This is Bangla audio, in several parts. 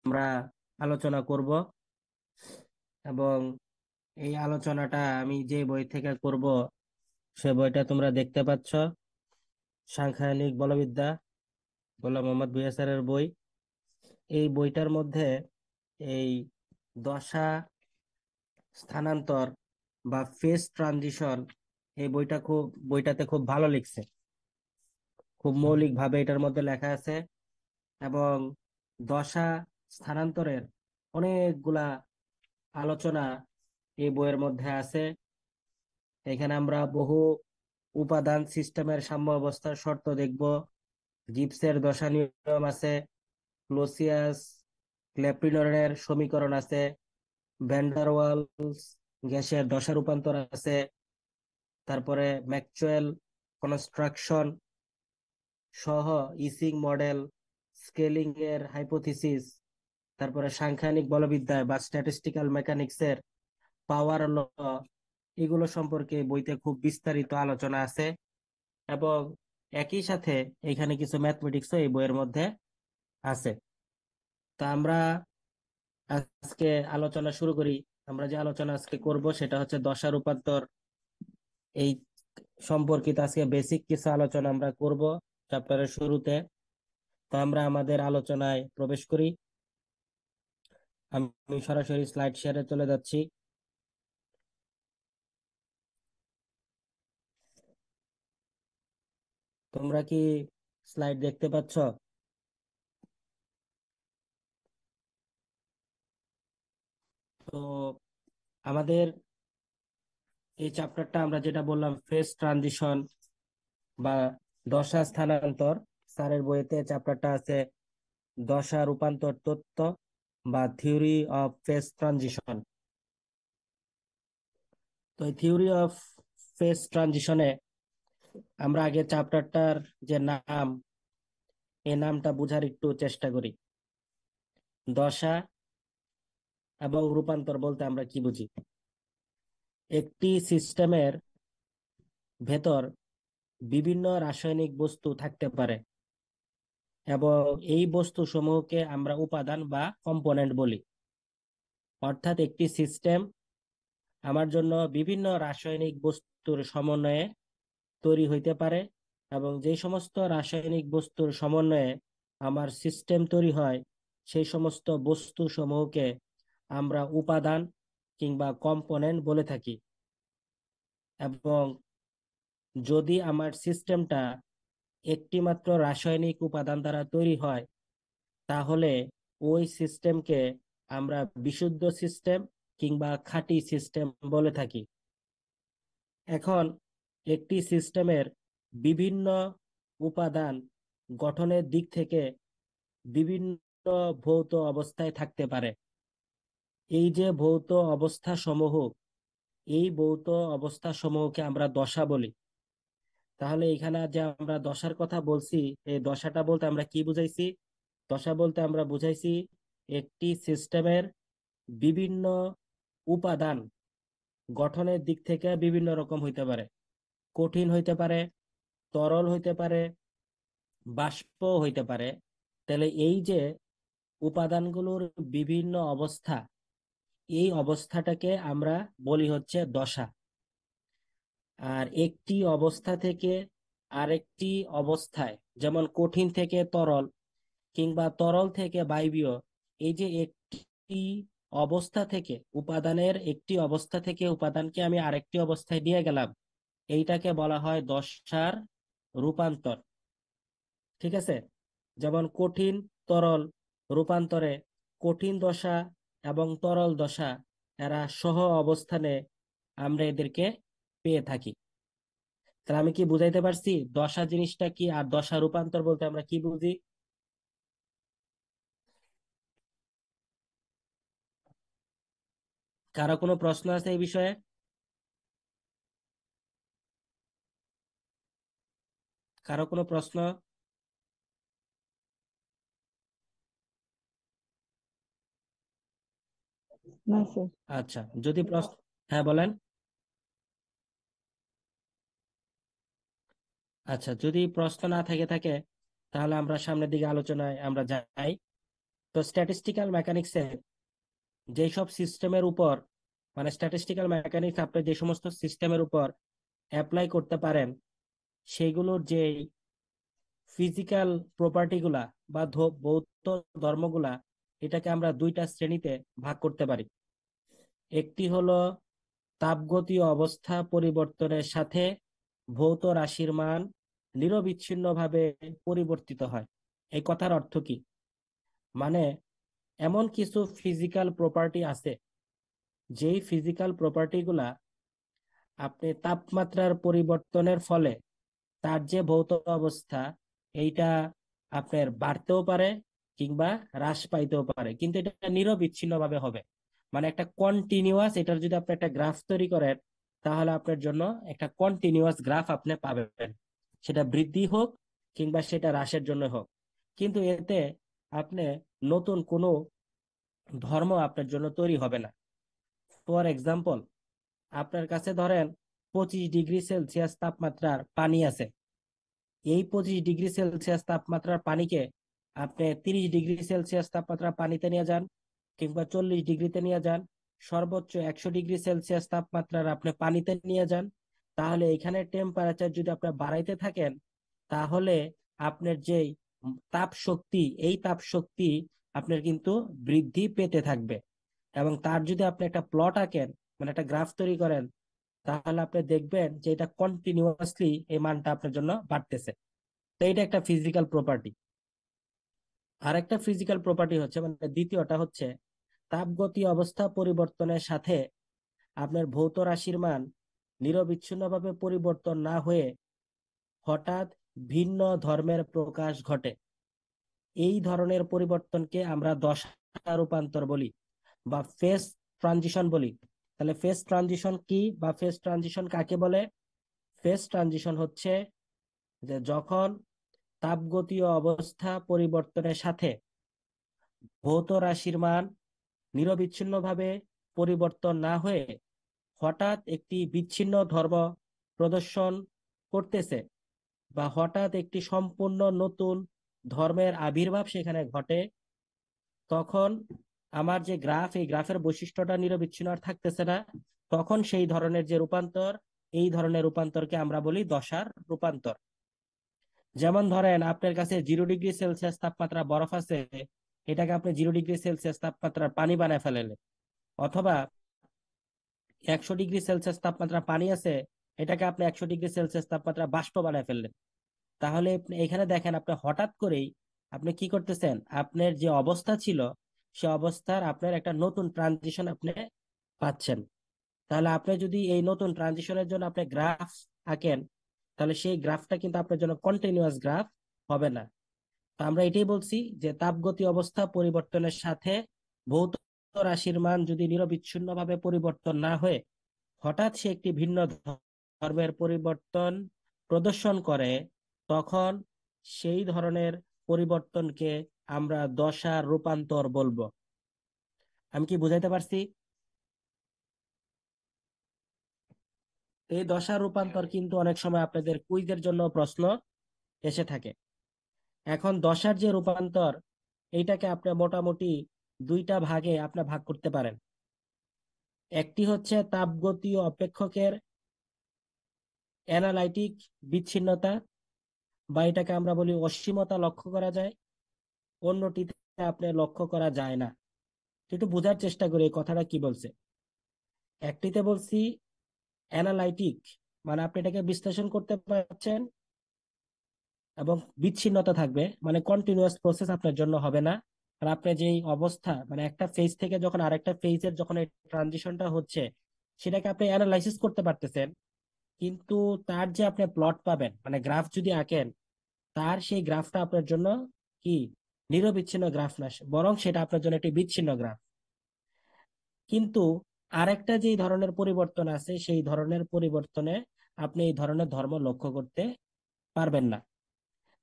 আমরা আলোচনা করব। এবং এই আলোচনাটা আমি যে বই থেকে করব সে বইটা তোমরা দেখতে পাচ্ছ, সাংখ্যিক বলবিদ্যা, গোলাম মোহাম্মদ ভুঁইয়া স্যারের বই। এই বইটার মধ্যে এই দশা স্থানান্তর বা ফেজ ট্রানজিশন, এই বইটাতে খুব ভালো লিখছে। খুব মৌলিক ভাবে এটার মধ্যে লেখা আছে। এবং দশা স্থানান্তরের অনেকগুলা আলোচনা এই বইয়ের মধ্যে আছে। এখানে আমরা বহু উপাদান সিস্টেমের সাম্য অবস্থার শর্ত দেখব। গিবসের দশা নিয়ম আছে, ক্লোসিয়াস ক্ল্যাপিনরের সমীকরণ আছে, ভ্যান ডার ওয়ালস গ্যাসের দশা রূপান্তর আছে, তারপরে ম্যাক্সওয়েল কনস্ট্রাকশন সহ ইসিং মডেল, স্কেলিং এর হাইপোথিসিস, তারপরে সাংখ্যিক বলবিদ্যায় বা স্ট্যাটিস্টিক্যাল মেকানিক্সের পাওয়ার ল, এগুলো সম্পর্কে বইতে খুব বিস্তারিত আলোচনা আছে। এবং একই সাথে এখানে কিছু ম্যাথমেটিক্সও এই বইয়ের মধ্যে আছে। তা আমরা আজকে আলোচনা শুরু করি। আমরা যে আলোচনা আজকে করব সেটা হচ্ছে দশা রূপান্তর, এই সম্পর্কিত আজকে বেসিক কিছু আলোচনা আমরা করব চ্যাপ্টারের শুরুতে। তো আমরা আমাদের আলোচনায় প্রবেশ করি। আমি সরাসরি স্লাইড শেয়ারে চলে যাচ্ছি। তোমরা কি স্লাইড দেখতে পাচ্ছ? তো আমাদের এই চ্যাপ্টারটা আমরা যেটা বললাম ফেজ ট্রানজিশন বা দশা স্থানান্তর, স্যারের বইতে চ্যাপ্টারটা আছে দশা রূপান্তর তত্ত্ব বা থিওরি অফ ফেজ ট্রানজিশন। তো এই থিওরি অফ ফেজ ট্রানজিশনে আমরা আগে চ্যাপ্টারটার যে নাম, এই নামটা বোঝার একটু চেষ্টা করি। দশা এবং রূপান্তর বলতে আমরা কি বুঝি? একটি সিস্টেমের ভেতর বিভিন্ন রাসায়নিক বস্তু থাকতে পারে এবং এই বস্তু সমূহকে আমরা উপাদান বা কম্পোনেন্ট বলি। অর্থাৎ একটি সিস্টেম আমার জন্য বিভিন্ন রাসায়নিক বস্তুর সমন্বয়ে তৈরি হইতে পারে, এবং যে সমস্ত রাসায়নিক বস্তুর সমন্বয়ে আমার সিস্টেম তৈরি হয় সেই সমস্ত বস্তু সমূহকে আমরা উপাদান কিংবা কম্পোনেন্ট বলে থাকি। এবং যদি আমার সিস্টেমটা একটি মাত্র রাসায়নিক উপাদান দ্বারা তৈরি হয়, তাহলে ওই সিস্টেমকে আমরা বিশুদ্ধ সিস্টেম কিংবা খাঁটি সিস্টেম বলে থাকি। এখন একটি সিস্টেমের বিভিন্ন উপাদান গঠনের দিক থেকে বিভিন্ন ভৌত অবস্থায় থাকতে পারে। এই যে ভৌত অবস্থা সমূহ, এই ভৌত অবস্থা সমূহকে আমরা দশা বলি। তাহলে এখানে যে আমরা দশার কথা বলছি, এই দশাটা বলতে আমরা কি বুঝাইছি? দশা বলতে আমরা বুঝাইছি একটি সিস্টেমের বিভিন্ন উপাদান গঠনের দিক থেকে বিভিন্ন রকম হইতে পারে। কঠিন হইতে পারে, তরল হইতে পারে, বাষ্প হইতে পারে। তাহলে এই যে উপাদানগুলোর বিভিন্ন অবস্থা, এই অবস্থাটাকে আমরা বলি হচ্ছে দশা। আর একটি অবস্থা থেকে আরেকটি অবস্থায়, যেমন কঠিন থেকে তরল কিংবা তরল থেকে বায়বীয়, এই যে একটি অবস্থা থেকে উপাদানের একটি অবস্থা থেকে উপাদানকে আমি আরেকটি অবস্থায় দিয়ে গেলাম, এইটাকে বলা হয় দশার রূপান্তর। ঠিক আছে? যেমন কঠিন তরল রূপান্তরে কঠিন দশা এবং তরল দশা, এরা সহ অবস্থানে আমরা এদেরকে পেয়ে থাকি। তাহলে আমি কি বুঝাইতে পারছি দশা জিনিসটা কি আর দশা রূপান্তর বলতে আমরা কি বুঝি? কারো কোনো প্রশ্ন আছে এই বিষয়ে? কারো কোনো প্রশ্ন? না স্যার। আচ্ছা, যদি প্রশ্ন, হ্যাঁ বলেন। আচ্ছা, যদি প্রশ্ন না থেকে থাকে তাহলে আমরা সামনের দিকে আলোচনায় আমরা যাই। তো স্ট্যাটিস্টিক্যাল মেকানিক্সে যেসব সিস্টেমের উপর, মানে স্ট্যাটিস্টিক্যাল মেকানিক্স আপনি যে সমস্ত সিস্টেমের উপর অ্যাপ্লাই করতে পারেন, সেগুলোর যে ফিজিক্যাল প্রপার্টি গুলা বা ভৌত ধর্মগুলা, এটাকে আমরা দুইটা শ্রেণীতে ভাগ করতে পারি। একটি হলো তাপগতীয় অবস্থা পরিবর্তনের সাথে ভৌত রাশির মান নিরবিচ্ছিন্নভাবে পরিবর্তিত হয়। এই কথার অর্থ কি? মানে এমন কিছু ফিজিক্যাল প্রপার্টি আছে, যেই ফিজিক্যাল প্রপার্টি গুলা আপনি তাপমাত্রার পরিবর্তনের ফলে তার যে ভৌত অবস্থা, এইটা আপনার বাড়তেও পারে কিংবা হ্রাস পাইতেও পারে, কিন্তু এটা নিরবিচ্ছিন্ন ভাবে হবে। মানে একটা কন্টিনিউয়াস, এটার যদি আপনি একটা গ্রাফ তৈরি করেন, তাহলে আপনার জন্য একটা কন্টিনিউয়াস গ্রাফ আপনি পাবেন, সেটা বৃদ্ধি হোক কিংবা সেটা হ্রাসের জন্য হোক। কিন্তু এতে আপনি নতুন কোনো ধর্ম আপনার জন্য তৈরি হবে না। ফর এক্সাম্পল, আপনার কাছে ধরেন 25 ডিগ্রি সেলসিয়াস তাপমাত্রার পানি আছে। এই 25 ডিগ্রি সেলসিয়াস তাপমাত্রার পানিকে আপনি 30 ডিগ্রি সেলসিয়াস তাপমাত্রার পানিতে নিয়ে যান কিংবা 40 ডিগ্রিতে নিয়ে যান, সর্বোচ্চ 100 ডিগ্রি সেলসিয়াস তাপমাত্রার আপনি পানিতে নিয়ে যান, তাহলে এখানে টেম্পারেচার যদি আপনি বাড়াইতে থাকেন, তাহলে আপনার যেই তাপ শক্তি, এই তাপ শক্তি আপনার কিন্তু বৃদ্ধি পেতে থাকবে। এবং তার যদি আপনি একটা প্লট আঁকেন, মানে একটা গ্রাফ তৈরি করেন, তাহলে আপনি দেখবেন যে এটা কন্টিনিউয়াসলি এই মানটা আপনার জন্য বাড়তেছে। তো এটা একটা ফিজিক্যাল প্রপার্টি। আর একটা ফিজিক্যাল প্রপার্টি হচ্ছে, মানে দ্বিতীয়টা হচ্ছে তাপগতীয় অবস্থা পরিবর্তনের সাথে আপনার ভৌত রাশির মান নিরবিচ্ছিন্নভাবে পরিবর্তন না হয়ে হঠাৎ ভিন্ন ধর্মের প্রকাশ ঘটে। এই ধরনের পরিবর্তনকে আমরা দশা রূপান্তর বলি বা ফেজ ট্রানজিশন বলি। তাহলে ফেজ ট্রানজিশন কি বা ফেজ ট্রানজিশন কাকে বলে? ফেজ ট্রানজিশন হচ্ছে যে যখন তাপগতীয় অবস্থা পরিবর্তনের সাথে ভৌত রাশির মান নিরবিচ্ছিন্নভাবে পরিবর্তন না হয়ে হঠাৎ একটি বিচ্ছিন্ন ধর্ম প্রদর্শন করতেছে, বা হঠাৎ একটি সম্পূর্ণ নতুন ধর্মের আবির্ভাব সেখানে ঘটে, তখন আমার যে গ্রাফ, এই গ্রাফের বৈশিষ্ট্যটা নিরবিচ্ছিন্ন আর থাকতেছে না। তখন সেই ধরনের যে রূপান্তর, এই ধরনের রূপান্তরকে আমরা বলি দশার রূপান্তর। যেমন ধরেন আপনার কাছে 0 ডিগ্রি সেলসিয়াস তাপমাত্রা বরফ আছে, এটাকে আপনি 0 ডিগ্রি সেলসিয়াস তাপমাত্রার পানি বানায় ফেলেন। অথবা 100 ডিগ্রি সেলসিয়াস তাপমাত্রা পানি আছে, এটাকে আপনি 100 ডিগ্রি সেলসিয়াস তাপমাত্রা বাষ্প বানায় ফেললেন। তাহলে এখানে দেখেন, আপনি হঠাৎ করেই আপনি কি করতেছেন, আপনার যে অবস্থা ছিল সে অবস্থার আপনার একটা নতুন ট্রানজিশন আপনি পাচ্ছেন। তাহলে আপনি যদি এই নতুন ট্রানজিশনের জন্য আপনি গ্রাফ আঁকেন, তাহলে সেই গ্রাফটা কিন্তু আপনার জন্য কন্টিনিউয়াস গ্রাফ হবে না। তো আমরা এটাই বলছি যে তাপগতীয় অবস্থা পরিবর্তনের সাথে ভৌত রাশির মান যদি নিরবিচ্ছিন্নভাবে পরিবর্তন না হয়ে হঠাৎ সে একটি ভিন্ন ধর্মের পরিবর্তন প্রদর্শন করে, তখন সেই ধরনের পরিবর্তনকে আমরা দশার রূপান্তর বলবো। আমি কি বুঝাইতে পারছি? এই দশার রূপান্তর কিন্তু অনেক সময় আপনাদের কুইজের জন্য প্রশ্ন এসে থাকে। এখন দশার যে রূপান্তর, এইটাকে আপনি মোটামুটি দুইটা ভাগে আপনি ভাগ করতে পারেন। একটি হচ্ছে তাপগতীয় অপেক্ষকের অ্যানালাইটিক বিচ্ছিন্নতা, বা এটাকে আমরা বলি অসীমতা লক্ষ্য করা যায়। অন্যটিতে আপনি লক্ষ্য করা যায় না। একটু বোঝার চেষ্টা করি এই কথাটা কি বলছে। একটিতে বলছি অ্যানালাইটিক, মানে আপনি এটাকে বিশ্লেষণ করতে পারছেন এবং বিচ্ছিন্নতা থাকবে, মানে কন্টিনিউয়াস প্রসেস আপনার জন্য হবে না। আর আপনি যেই অবস্থা, মানে একটা ফেজ থেকে যখন আরেকটা ফেজের যখন এই ট্রানজিশনটা হচ্ছে, সেটাকে আপনি অ্যানালাইসিস করতে পারতেছেন, কিন্তু তার যে আপনি প্লট পাবেন, মানে গ্রাফ যদি আঁকেন, তার সেই গ্রাফটা আপনার জন্য কি নিরবিচ্ছিন্ন গ্রাফ না, বরং সেটা আপনার জন্য একটি বিচ্ছিন্ন গ্রাফ। কিন্তু আরেকটা যে ধরনের পরিবর্তন আছে, সেই ধরনের পরিবর্তনে আপনি এই ধরনের ধর্ম লক্ষ্য করতে পারবেন না।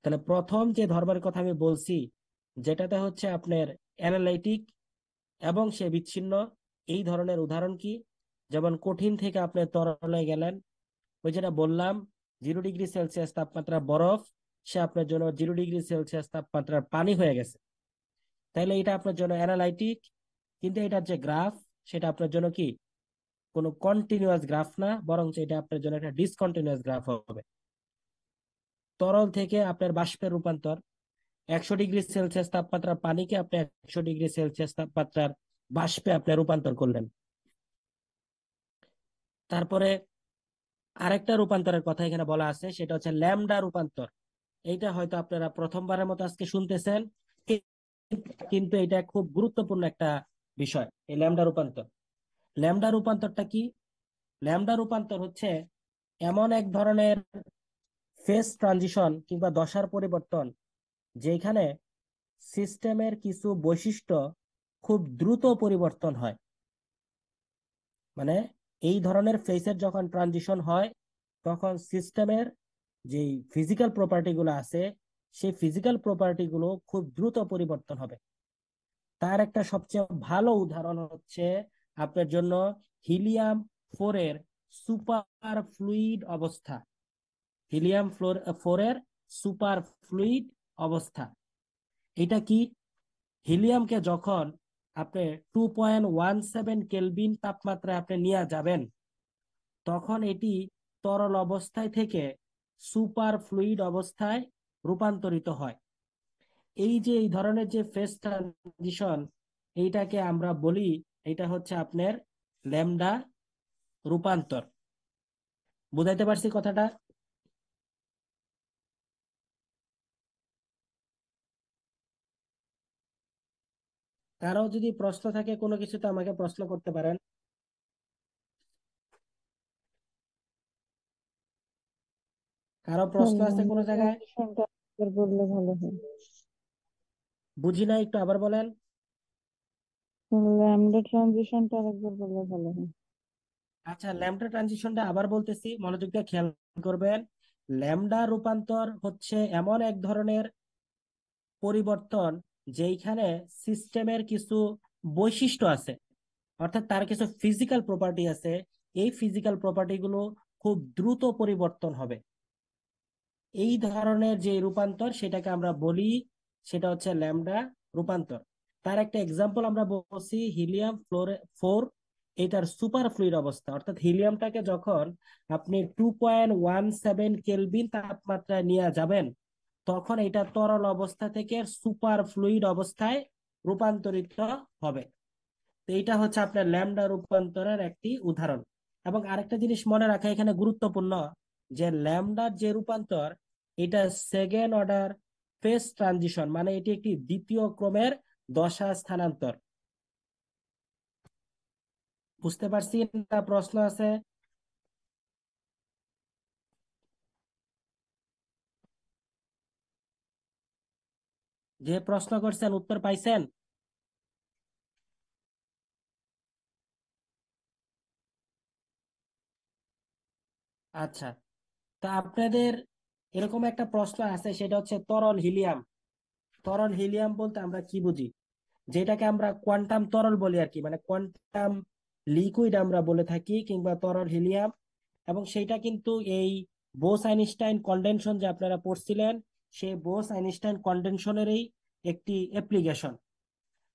তাহলে প্রথম যে ধর্মের কথা আমি বলছি, যেটাতে হচ্ছে আপনার অ্যানালাইটিক এবং সে বিচ্ছিন্ন, এই ধরনের উদাহরণ কি? যেমন কঠিন থেকে আপনি তরলে গেলেন, ওই যেটা বললাম, 0 ডিগ্রি সেলসিয়াস তাপমাত্রা বরফ, সে আপনার জন্য 0 ডিগ্রি সেলসিয়াস তাপমাত্রার পানি হয়ে গেছে। তাহলে এটা আপনার জন্য অ্যানালাইটিক, কিন্তু এটার যে গ্রাফ সেটা আপনার জন্য কি কোনো কন্টিনিউয়াস গ্রাফ না, বরং এটা আপনার জন্য একটা ডিসকন্টিনিউয়াস গ্রাফ হবে। তরল থেকে আপনার বাষ্পের রূপান্তর, 100 ডিগ্রি সেলসিয়াস তাপমাত্রার পানিকে আপনি 100 ডিগ্রি সেলসিয়াস তাপমাত্রার বাষ্পে আপনি রূপান্তর করলেন। তারপরে আরেকটা রূপান্তরের কথা এখানে বলা আছে, সেটা হচ্ছে ল্যামডা রূপান্তর। এইটা হয়তো আপনারা প্রথমবারের মতো আজকে শুনতেছেন, কিন্তু এটা খুব গুরুত্বপূর্ণ একটা বিষয়, এই ল্যামডা রূপান্তর। ল্যামডা রূপান্তরটা কি? ল্যামডা রূপান্তর হচ্ছে এমন এক ধরনের ফেজ ট্রানজিশন কিংবা দশার পরিবর্তন, যেখানে সিস্টেমের কিছু বৈশিষ্ট্য খুব দ্রুত পরিবর্তন হয়। মানে এই ধরনের ফেজের যখন ট্রানজিশন হয়, তখন সিস্টেমের যে ফিজিক্যাল প্রপার্টি গুলো আছে, সেই ফিজিক্যাল প্রপার্টি গুলো খুব দ্রুত পরিবর্তন হবে। তার একটা সবচেয়ে ভালো উদাহরণ হচ্ছে আপনার জন্য হিলিয়াম 4 এর সুপার ফ্লুইড অবস্থা। হিলিয়াম 4 এর সুপার ফ্লুইড অবস্থা এটা কি? হিলিয়ামকে যখন আপনি 2.17 কেলভিন তাপমাত্রায় আপনি নিয়ে যাবেন, তখন এটি তরল অবস্থায় থেকে সুপার ফ্লুইড অবস্থায় রূপান্তরিত হয়। এই যে এই ধরনের যে ফেজ ট্রানজিশন, এইটাকে আমরা বলি, এটা হচ্ছে আপনার ল্যামডা রূপান্তর। বুঝাইতে পারছি কথাটা? কারো যদি প্রশ্ন থাকে কোনো কিছুতে আমাকে প্রশ্ন করতে পারেন। কারো স্যার প্রশ্ন আছে কোনো ল্যামডা জায়গায়? ট্রানজিশনটা একবার বললে ভালো হয়। বুঝি না, একটু আবার বলেন। ল্যামডা ট্রানজিশনটা আরেকবার বললে ভালো হয়। আচ্ছা, ল্যামডা ট্রানজিশনটা আবার বলতেছি, মনোযোগ দিয়ে খেয়াল করবেন। ল্যামডা রূপান্তর হচ্ছে এমন এক ধরনের পরিবর্তন, যেইখানে সিস্টেমের কিছু বৈশিষ্ট্য আছে, অর্থাৎ তার কিছু ফিজিক্যাল প্রপার্টি আছে। এই ফিজিক্যাল প্রপার্টি গুলো খুব দ্রুত পরিবর্তন হবে। এই ধরনের যে রূপান্তর সেটাকে আমরা বলি, সেটা হচ্ছে ল্যামডা রূপান্তর। তার একটা এক্সাম্পল আমরা বলছি হিলিয়াম 4। এটার সুপার ফ্লুইড অবস্থা, অর্থাৎ হিলিয়ামটাকে যখন আপনি 2.17 কেলভিন তাপমাত্রায় নিয়ে যাবেন, তখন এটা তরল অবস্থা থেকে সুপার ফ্লুইড অবস্থায় রূপান্তরিত হবে। তো এটা হচ্ছে আপনার ল্যামডা রূপান্তরের একটি উদাহরণ। এবং আরেকটা জিনিস মনে রাখা এখানে গুরুত্বপূর্ণ, যে ল্যামডার যে রূপান্তর, এটা সেকেন্ড অর্ডার ফেজ ট্রানজিশন, মানে এটি একটি দ্বিতীয় ক্রমের দশা স্থানান্তর। বুঝতে পারছি না? প্রশ্ন আছে? যে প্রশ্ন করছেন উত্তর পাইছেন? আচ্ছা, তা আপনাদের এরকম একটা প্রশ্ন আছে, সেটা হচ্ছে তরল হিলিয়াম। তরল হিলিয়াম বলতে আমরা কি বুঝি? যেটাকে আমরা কোয়ান্টাম তরল বলি আর কি, মানে কোয়ান্টাম লিকুইড আমরা বলে থাকি, কিংবা তরল হিলিয়াম। এবং সেইটা কিন্তু এই বোস আইনস্টাইন কনডেনশন যে আপনারা পড়ছিলেন, সেই বোস আইনস্টাইন কনডেনশনেরই একটি অ্যাপ্লিকেশন।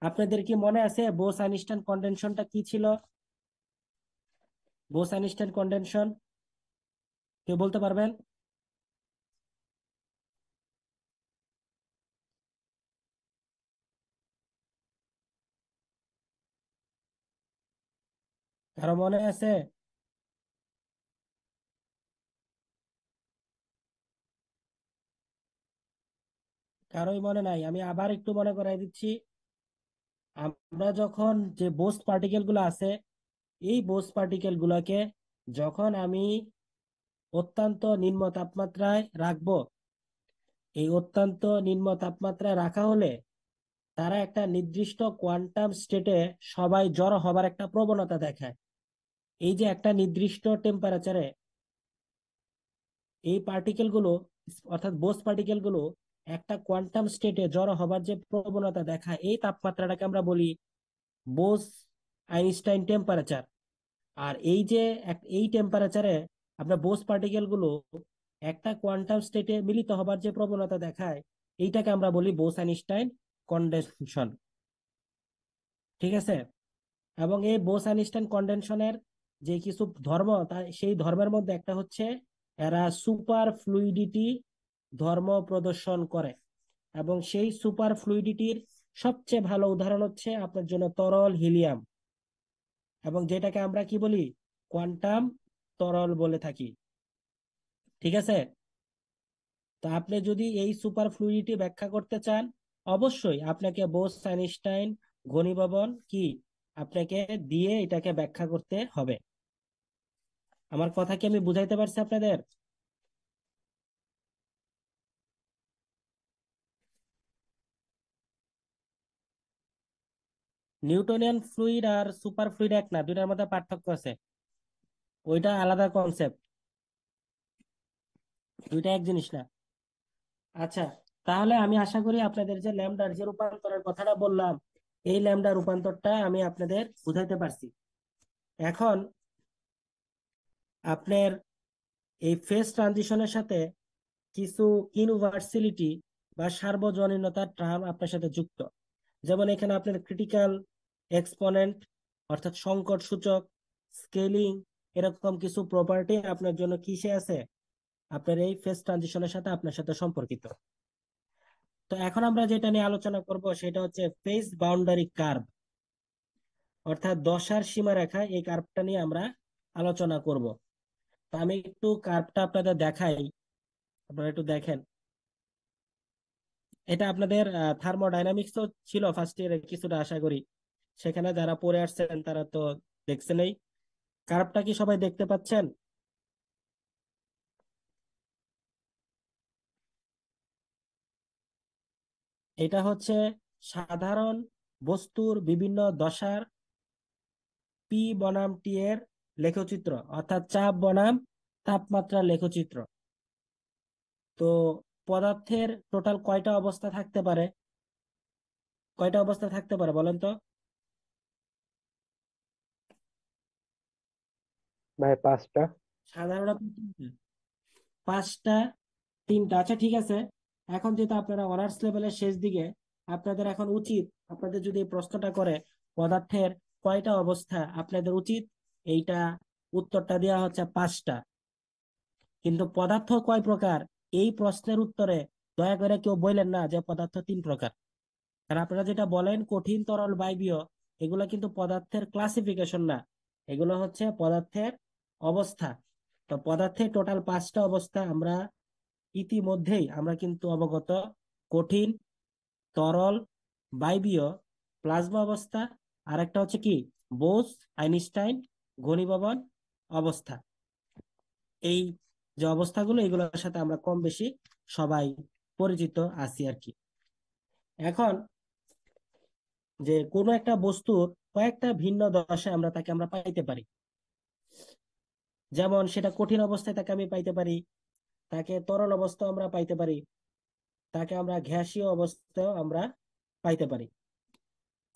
আপনাদের কি মনে আছে বোস আইনস্টাইন কনডেনশনটা কি ছিল? বোস আইনস্টাইন কনডেনশন কেউ বলতে পারবেন? কারো মনে আছে? কারোই মনে নাই? আমি আবার একটু মনে করাই দিচ্ছি। আমরা যখন যে বোস পার্টিকেল গুলো আছে, এই বোস পার্টিকেল গুলোকে যখন আমি অত্যন্ত নিম্ন তাপমাত্রায় রাখবো, এই অত্যন্ত নিম্ন তাপমাত্রায় রাখা হলে তারা একটা নির্দিষ্ট কোয়ান্টাম স্টেটে সবাই জড়ো হবার একটা প্রবণতা দেখায়। এই যে একটা নির্দিষ্ট টেম্পারেচারে এই পার্টিকেল গুলো, অর্থাৎ বোস পার্টিকেল গুলো একটা কোয়ান্টাম স্টেটে জড়ো হবার যে প্রবণতা দেখায়, এই তাপমাত্রাটাকে আমরা বলি বোস আইনস্টাইন টেম্পারেচার। আর এই যে এই টেম্পারেচারে আপনার বোস পার্টিকেল গুলো একটা কোয়ান্টাম স্টেটে মিলিত হবার যে প্রবণতা দেখায়, এইটাকে আমরা বলি বোস আইনস্টাইন কন্ডেনশন। ঠিক আছে। এবং এই বোস আইনস্টাইন কন্ডেনশনের যে কিছু ধর্ম, সেই ধর্মের মধ্যে একটা হচ্ছে এরা সুপার ফ্লুইডিটি ধর্ম প্রদর্শন করে। এবং সেই সুপার ফ্লুইডিটির সবচেয়ে ভালো উদাহরণ হচ্ছে আপনার জন্য তরল হিলিয়াম, এবং যেটাকে আমরা কি বলি, কোয়ান্টাম তরল বলে থাকি। ঠিক আছে। তো আপনি যদি এই সুপার ফ্লুইডিটি ব্যাখ্যা করতে চান, অবশ্যই আপনাকে বোস আইনস্টাইন ঘনীভবন কি আপনাকে দিয়ে এটাকে ব্যাখ্যা করতে হবে। আমার কথা কি আমি বুঝাইতে পারছি আপনাদের? নিউটনিয়ান ফ্লুইড আর সুপার ফ্লুইড এক না, দুইটার মধ্যে পার্থক্য আছে। ওইটা আলাদা কনসেপ্ট, দুইটা এক জিনিস না। আচ্ছা, তাহলে আমি আশা করি আপনাদের যে ল্যামডার যে রূপান্তরের কথাটা বললাম, এই ল্যামডা রূপান্তরটা আমি আপনাদের বুঝাইতে পারছি। এখন আপনার এই ফেজ ট্রানজিশনের সাথে কিছু ইউনিভার্সালিটি বা সার্বজনীনতার টার্ম আপনার সাথে যুক্ত। যেমন এখানে আপনার ক্রিটিক্যাল এক্সপোনেন্ট, অর্থাৎ সংকট সূচক, স্কেলিং, এরকম কিছু প্রপার্টি আপনার জন্য কিসে আছে, আপনার এই ফেজ ট্রানজিশনের সাথে আপনার সাথে সম্পর্কিত। তো এখন আমরা যেটা নিয়ে আলোচনা করব সেটা হচ্ছে ফেজ বাউন্ডারি কার্ভ, অর্থাৎ দশার সীমারেখা। এই কার্ভটা নিয়ে আমরা আলোচনা করব। তো আমি একটু কার্ভটা আপনাদের দেখাই, আপনারা একটু দেখেন। এটা আপনাদের থার্মোডাইনামিক্সও ছিল ফার্স্ট ইয়ারে কিছুটা, আশা করি সেখানে যারা পড়ে আসছেন তারা তো দেখছেনই। কার্ভটা কি সবাই দেখতে পাচ্ছেন? এটা হচ্ছে সাধারণ বস্তুর বিভিন্ন দশার পি বনাম টি এর লেখচিত্র, অর্থাৎ চাপ বনাম তাপমাত্রা লেখচিত্র। তো পদার্থের টোটাল কয়টা অবস্থা থাকতে পারে, কয়টা অবস্থা থাকতে পারে বলেন তো? ভাই 5টা। সাধারণত তিনটা। পাঁচটা? তিনটা? আচ্ছা ঠিক আছে। এখন যেহেতু আপনারা অনার্স লেভেলের শেষ দিকে, আপনাদের এখন উচিত, আপনাদের যদি এই প্রশ্নটা করে পদার্থের কয়টা অবস্থা, আপনাদের উচিত এইটা উত্তরটা দেওয়া হচ্ছে পাঁচটা। কিন্তু পদার্থ কয় প্রকার, এই প্রশ্নের উত্তরে দয়া করে কেউ বললেন না যে পদার্থ তিন প্রকার। কারণ আপনারা যেটা বলেন কঠিন তরল বায়বীয়, এগুলো কিন্তু পদার্থের ক্লাসিফিকেশন না, এগুলো হচ্ছে পদার্থের অবস্থা। তো পদার্থের টোটাল পাঁচটা অবস্থা আমরা ইতিমধ্যেই আমরা কিন্তু অবগত: কঠিন, তরল, বায়বীয়, প্লাজমা অবস্থা, আর একটা হচ্ছে কি বোস আইনস্টাইন ঘনীভবন অবস্থা। এই যে অবস্থাগুলো, এগুলোর সাথে আমরা কম বেশি সবাই পরিচিত আছি আর কি। এখন যে কোনো একটা বস্তুর কয়েকটা ভিন্ন দশায় আমরা তাকে আমরা পাইতে পারি। যেমন সেটা কঠিন অবস্থায় তাকে আমি পাইতে পারি, তাকে তরল অবস্থায় আমরা পাইতে পারি, তাকে আমরা গ্যাসীয় অবস্থায় আমরা পাইতে পারি।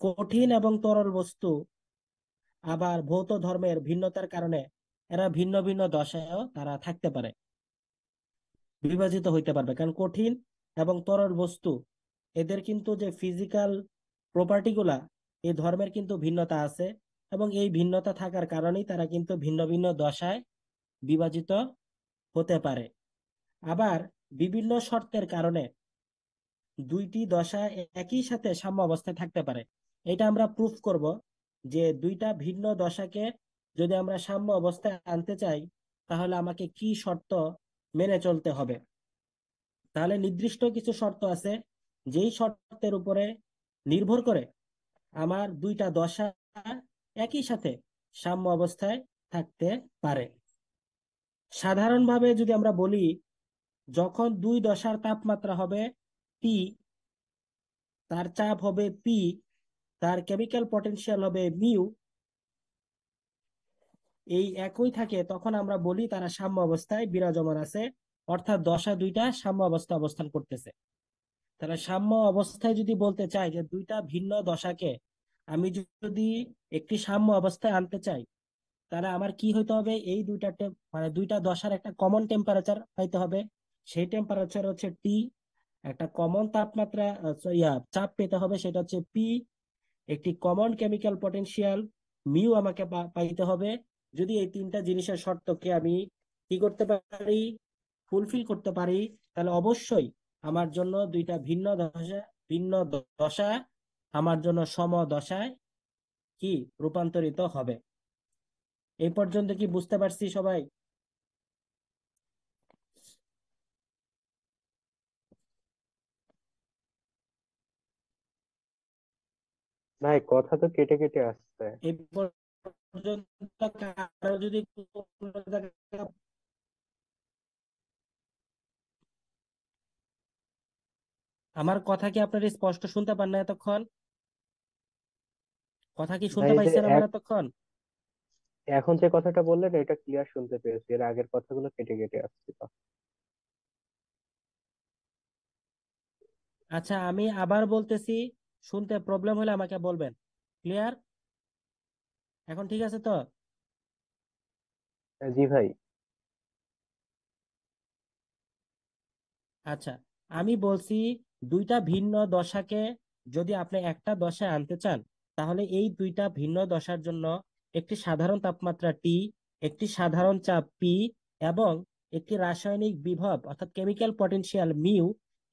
কঠিন এবং তরল বস্তু আবার ভৌত ধর্মের ভিন্নতার কারণে এরা ভিন্ন ভিন্ন দশায়ও তারা থাকতে পারে, বিভাজিত হইতে পারবে। কারণ কঠিন এবং তরল বস্তু, এদের কিন্তু যে ফিজিক্যাল প্রপার্টি গুলা, এই ধর্মের কিন্তু ভিন্নতা আছে। এবং এই ভিন্নতা থাকার কারণেই তারা কিন্তু ভিন্ন ভিন্ন দশায় বিভাজিত হতে পারে। আবার বিভিন্ন শর্তের কারণে দুইটি দশা একই সাথে সাম্য অবস্থায় থাকতে পারে। এটা আমরা প্রুফ করব যে দুইটা ভিন্ন দশাকে যদি আমরা সাম্য অবস্থায় আনতে চাই, তাহলে আমাকে কি শর্ত মেনে চলতে হবে। তাহলে নির্দিষ্ট কিছু শর্ত আছে, যেই শর্তের উপরে নির্ভর করে আমার দুইটা দশা একই সাথে সাম্য অবস্থায় থাকতে পারে। সাধারণভাবে যদি আমরা বলি, যখন দুই দশার তাপমাত্রা হবে টি, তার চাপ হবে পি, তার কেমিক্যাল পটেনশিয়াল হবে মিউ, এই একই থাকে, তখন আমরা বলি তারা সাম্য অবস্থায় বিরাজমান আছে। অর্থাৎ দশা দুইটা সাম্য অবস্থায় অবস্থান করতেছে। তাহলে সাম্য অবস্থায় যদি বলতে চাই যে দুইটা ভিন্ন দশাকে আমি যদি একটি সাম্য অবস্থায় আনতে চাই, তাহলে আমার কি হইতে হবে, এই দুইটা মানে দুইটা দশার একটা কমন টেম্পারেচার পাইতে হবে। সেই টেম্পারেচার হচ্ছে টি। একটা কমন তাপমাত্রা চাপ পেতে হবে, সেটা হচ্ছে পি। একটি কমন কেমিক্যাল পটেনশিয়াল মিউ আমাকে পাইতে হবে। যদি এই তিনটা জিনিসের শর্তকে আমি কি করতে পারি, ফুলফিল করতে পারি, তাহলে অবশ্যই আমার জন্য দুইটা ভিন্ন দশা আমার জন্য সমদশায় কি রূপান্তরিত হবে। এই পর্যন্ত কি বুঝতে পারছি সবাই? ভাই কথা তো কেটে কেটে আসছে। এই পর্যন্ত কারো যদি কোনো জায়গায়- আমার কথা কি আপনার স্পষ্ট শুনতে পান না এতক্ষণ? কথা কি ভাই শুনতে এই যে পাইছেন আমার এতক্ষণ? এখন যে কথাটা বললেন এটা ক্লিয়ার শুনতে পেয়েছি, এর আগের কথাগুলো কেটে কেটে আসছিল। আচ্ছা, আমি আবার বলতেছি, শুনতে প্রবলেম হলে আমাকে বলবেন। ক্লিয়ার? এখন ঠিক আছে তো? জি ভাই। আচ্ছা, আমি বলছি দুইটা ভিন্ন দশাকে যদি আপনি একটা দশায় আনতে চান, তাহলে এই দুইটা ভিন্ন দশার জন্য একটি সাধারণ তাপমাত্রা টি, একটি সাধারণ চাপ পি এবং একটি রাসায়নিক বিভব অর্থাৎ কেমিক্যাল পটেনশিয়াল মিউ,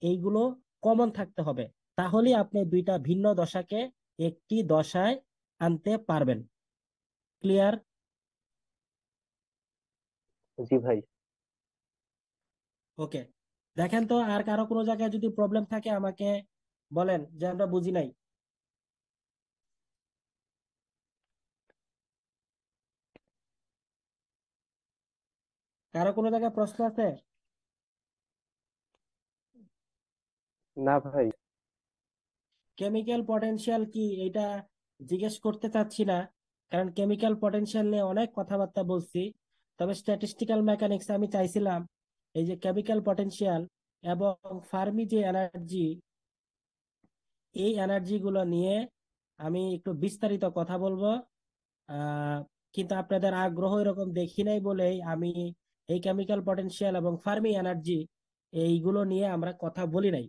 এইগুলো কমন থাকতে হবে। তাহলে আপনি দুইটা ভিন্ন দশাকে একটি দশায় আনতে পারবেন। ক্লিয়ার? জি ভাই। ওকে, দেখেন তো আর কারো কোনো জায়গায় যদি প্রবলেম থাকে আমাকে বলেন যে আমরা বুঝি নাই। কারো কোনো জায়গায় প্রশ্ন আছে? না ভাই। কেমিক্যাল পটেনশিয়াল কি এটা জিজ্ঞেস করতে চাচ্ছি না, কারণ কেমিক্যাল পটেনশিয়াল নিয়ে অনেক কথাবার্তা বলছি। তবে স্ট্যাটিস্টিক্যাল মেকানিক্স আমি চাইছিলাম এই যে কেমিক্যাল পটেনশিয়াল এবং ফার্মি যে এনার্জি, এই এনার্জি গুলো নিয়ে আমি একটু বিস্তারিত কথা বলবো। আহ কিন্তু আপনাদের আগ্রহ এরকম দেখি নাই বলেই আমি এই কেমিক্যাল পটেনশিয়াল এবং ফার্মি এনার্জি এইগুলো নিয়ে আমরা কথা বলি নাই।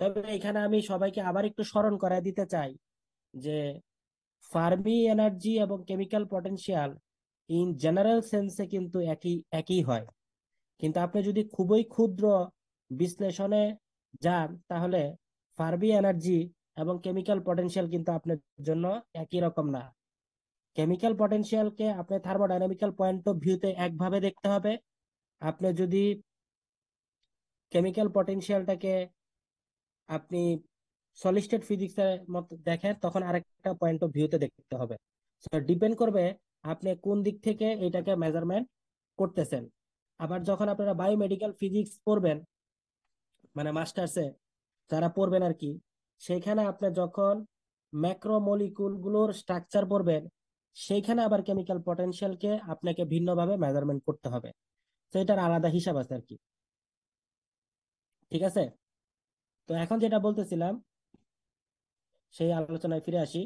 তবে এখানে আমি সবাইকে আবার একটু স্মরণ করায় দিতে চাই যে ফার্মি এনার্জি এবং কেমিক্যাল পটেনশিয়াল ইন জেনারেল সেন্সে কিন্তু একই একই হয়। কিন্তু আপনি যদি খুবই ক্ষুদ্র বিশ্লেষণে যান, তাহলে ফার্মি এনার্জি এবং কেমিক্যাল পটেনশিয়াল কিন্তু আপনার জন্য একই রকম না। কেমিক্যাল পটেনশিয়ালকে আপনি থার্মোডাইনামিক্যাল পয়েন্ট অফ ভিউতে একভাবে দেখতে হবে। আপনি যদি কেমিক্যাল পটেনশিয়ালটাকে আপনি সলিড স্টেট ফিজিক্সের মতো দেখেন, তখন আরেকটা পয়েন্ট অফ ভিউতে দেখতে হবে। ডিপেন্ড করবে আপনি কোন দিক থেকে এটাকে মেজারমেন্ট করতেছেন। আবার যখন আপনারা বায়োমেডিক্যাল ফিজিক্স পড়বেন, মানে মাস্টার্সে যারা পড়বেন আর কি, সেখানে আপনি যখন ম্যাক্রোমলিকুল গুলোর স্ট্রাকচার পড়বেন, সেইখানে আবার কেমিক্যাল পটেনশিয়ালকে আপনাকে ভিন্নভাবে মেজারমেন্ট করতে হবে। তো এটার আলাদা হিসাব আছে আর কি। ঠিক আছে? তো এখন যেটা বলতেছিলাম, সেই আলোচনায় ফিরে আসি।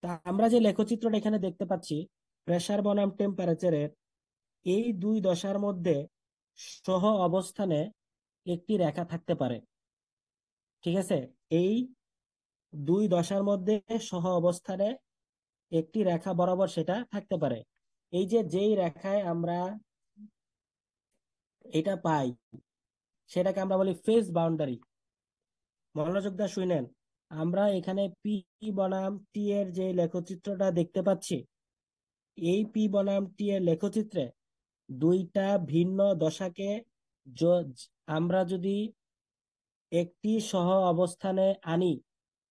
তা আমরা যে লেখচিত্রটা এখানে দেখতে পাচ্ছি, প্রেসার বনাম টেম্পারেচারের এই দুই দশার মধ্যে সহ অবস্থানে একটি রেখা থাকতে পারে। ঠিক আছে? এই দুই দশার মধ্যে সহ অবস্থানে একটি রেখা বরাবর সেটা থাকতে পারে। এই যে যেই রেখায় আমরা এটা পাই, সেটাকে আমরা বলি ফেজ বাউন্ডারি। মনোযোগ দিয়ে শুনেন, আমরা এখানে পি বনাম টি এর যে লেখচিত্রটা দেখতে পাচ্ছি, এই পি বনাম টি এর লেখচিত্রে দুইটা ভিন্ন দশাকে আমরা যদি একটি সহ অবস্থানে আনি,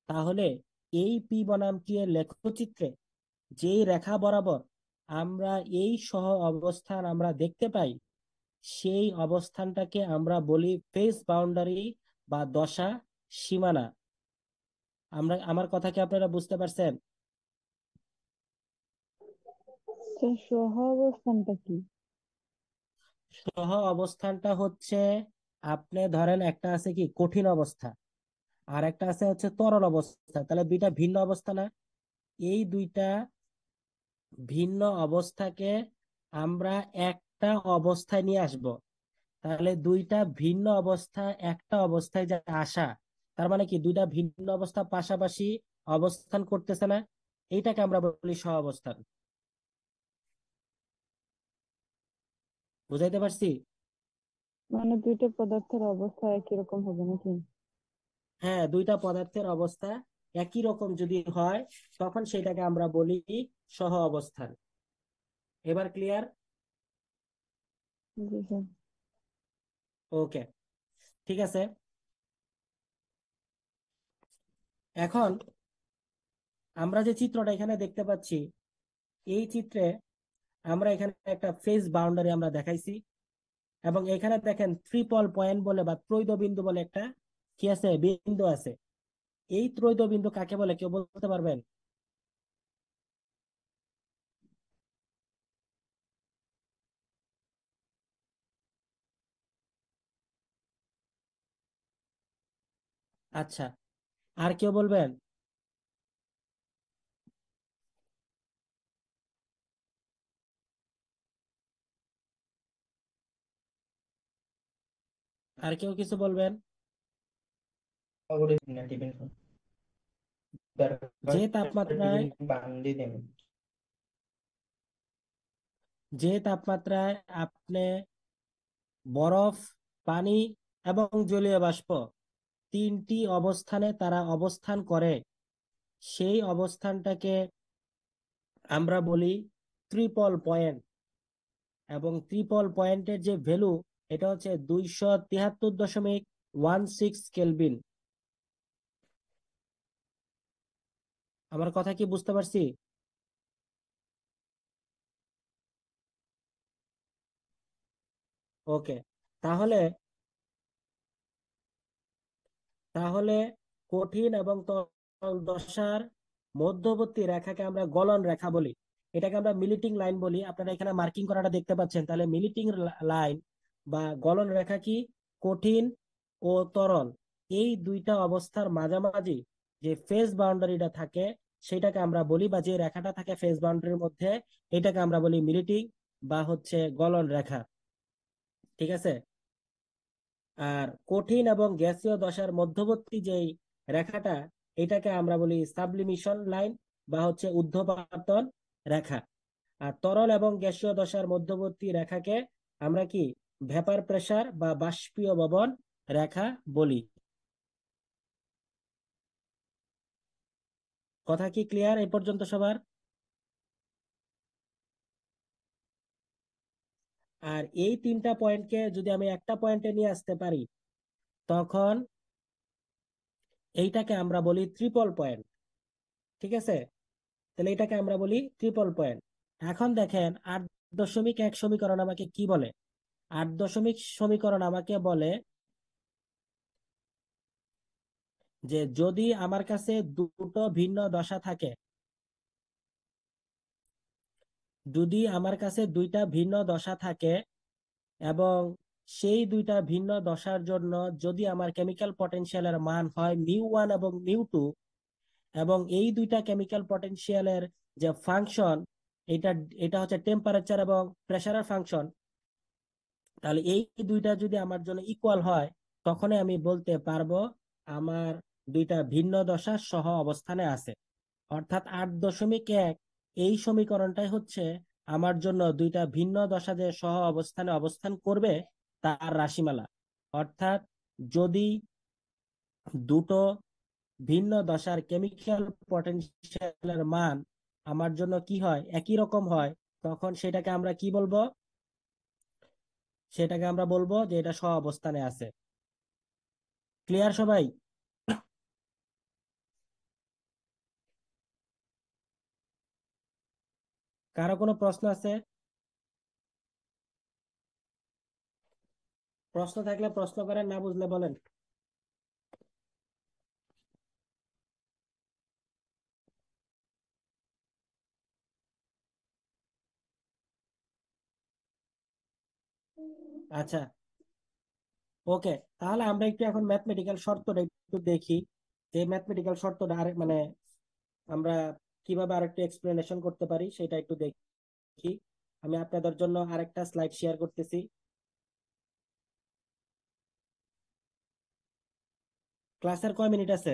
তাহলে এই পি বনাম টি এর লেখচিত্রে যেই রেখা বরাবর আমরা এই সহ অবস্থান আমরা দেখতে পাই, সেই অবস্থানটাকে আমরা বলি ফেজ বাউন্ডারি বা দশা সীমানা। আমার কথা কি আপনারা বুঝতে পারছেন? তো সহ অবস্থানটা কি? সহ অবস্থানটা হচ্ছে, আপনি ধরেন একটা আছে কি কঠিন অবস্থা, আর একটা আছে হচ্ছে তরল অবস্থা, তাহলে দুইটা ভিন্ন অবস্থা না? এই দুইটা ভিন্ন অবস্থাকে আমরা একটা অবস্থায় নিয়ে আসব। তাহলে দুইটা ভিন্ন অবস্থা একটা অবস্থায় যে আসা, তার মানে কি দুইটা ভিন্ন অবস্থা পাশাপাশি অবস্থান করতেছে না, এইটাকে আমরা বলি সহ অবস্থান। বুঝাইতে পারছি? মানে দুইটা পদার্থের অবস্থা একই রকম হবে নাকি? হ্যাঁ, দুইটা পদার্থের অবস্থা একই রকম যদি হয় তখন সেটাকে আমরা বলি সহ অবস্থান। এবার ক্লিয়ার? জি স্যার। ওকে, ঠিক আছে। এখন আমরা যে চিত্রটা এখানে দেখতে পাচ্ছি, এই চিত্রে আমরা এখানে একটা ফেজ বাউন্ডারি আমরা দেখাইছি, এবং এখানে দেখেন ট্রিপল পয়েন্ট বলে বা ত্রৈধ বিন্দু বলে একটা কি আছে, বিন্দু আছে। এই ত্রৈধ বিন্দু কাকে বলে কেউ বলতে পারবেন? আচ্ছা, আর কেউ বলবেন? আর কেউ কিছু বলবেন? যে তাপমাত্রায় যে তাপমাত্রায় আপনি বরফ, পানি এবং জলীয় বাষ্প তিনটি অবস্থানে তারা অবস্থান করে, সেই অবস্থানটাকে আমরা বলি ট্রিপল পয়েন্ট। এবং ট্রিপল পয়েন্টের যে ভ্যালু, এটা হচ্ছে 273.16 কেলভিন। আমার কথা কি বুঝতে পারছি? ওকে, তাহলে তাহলে কঠিন এবং তরল দশার মধ্যবর্তী রেখাকে আমরা গলন রেখা বলি। এটাকে আমরা মিলিটিং লাইন বলি। আপনারা এখানে মার্কিং করাটা দেখতে পাচ্ছেন, তাহলে মিলিটিং লাইন বা গলন রেখা কি, কঠিন ও তরল এই দুইটা অবস্থার মাঝামাঝি যে ফেজ বাউন্ডারিটা থাকে সেটাকে আমরা বলি, বা যে রেখাটা থাকে ফেজ বাউন্ডারির মধ্যে, এটাকে আমরা বলি মিলিটিং বা হচ্ছে গলন রেখা। ঠিক আছে? আর কঠিন এবং গ্যাসীয় দশার মধ্যবর্তী যেই রেখাটা, এটাকে আমরা বলি সাবলিমিশন লাইন বা হচ্ছে ঊর্ধ্বপাতন রেখা। আর তরল এবং গ্যাসীয় দশার মধ্যবর্তী রেখাকে আমরা কি ভেপার প্রেসার বা বাষ্পীয় ভবন রেখা বলি। কথা কি ক্লিয়ার এই পর্যন্ত সবার? আর এই তিনটা পয়েন্টকে যদি আমি একটা পয়েন্টে নিয়ে আসতে পারি, তখন এইটাকে আমরা বলি ট্রিপল পয়েন্ট। ঠিক আছে? তাহলে এটাকে আমরা বলি ট্রিপল পয়েন্ট। এখন দেখেন 8.1 সমীকরণ আমাকে কি বলে। 8 দশমিক সমীকরণ আমাকে বলে যে যদি আমার কাছে দুটো ভিন্ন দশা থাকে, যদি আমার কাছে দুইটা ভিন্ন দশা থাকে এবং সেই দুইটা ভিন্ন দশার জন্য যদি আমার কেমিক্যাল পটেনশিয়ালের মান হয় μ1 এবং μ2, এবং এই দুইটা কেমিক্যাল পটেনশিয়ালের যে ফাংশন, এটা এটা হচ্ছে টেম্পারেচার এবং প্রেসারের ফাংশন, তাহলে এই দুইটা যদি আমার জন্য ইকুয়াল হয়, তখনই আমি বলতে পারবো আমার দুইটা ভিন্ন দশা সহ অবস্থানে আছে। অর্থাৎ 8.1 এই সমীকরণটাই হচ্ছে আমার জন্য দুইটা ভিন্ন দশা যে সহ অবস্থানে অবস্থান করবে তার রাশিমালা। অর্থাৎ যদি দুটো ভিন্ন দশার কেমিক্যাল পটেনশিয়ালের মান আমার জন্য কি হয়, একই রকম হয়, তখন সেটাকে আমরা কি বলবো? সেটাকে আমরা বলবো যে এটা সহ অবস্থানে আছে। ক্লিয়ার সবাই? কারো কোনো প্রশ্ন আছে? প্রশ্ন থাকলে প্রশ্ন করেন, না বুঝলে বলেন। আচ্ছা, ওকে, তাহলে আমরা একটু এখন ম্যাথমেটিক্যাল শর্তটা একটু দেখি, যে ম্যাথমেটিক্যাল শর্তটা আরেক মানে আমরা কিভাবে আরেকটু এক্সপ্লেনেশন করতে পারি সেটা একটু দেখি। আমি আপনাদের জন্য আরেকটা স্লাইড শেয়ার করতেছি। ক্লাসের কয় মিনিট আছে?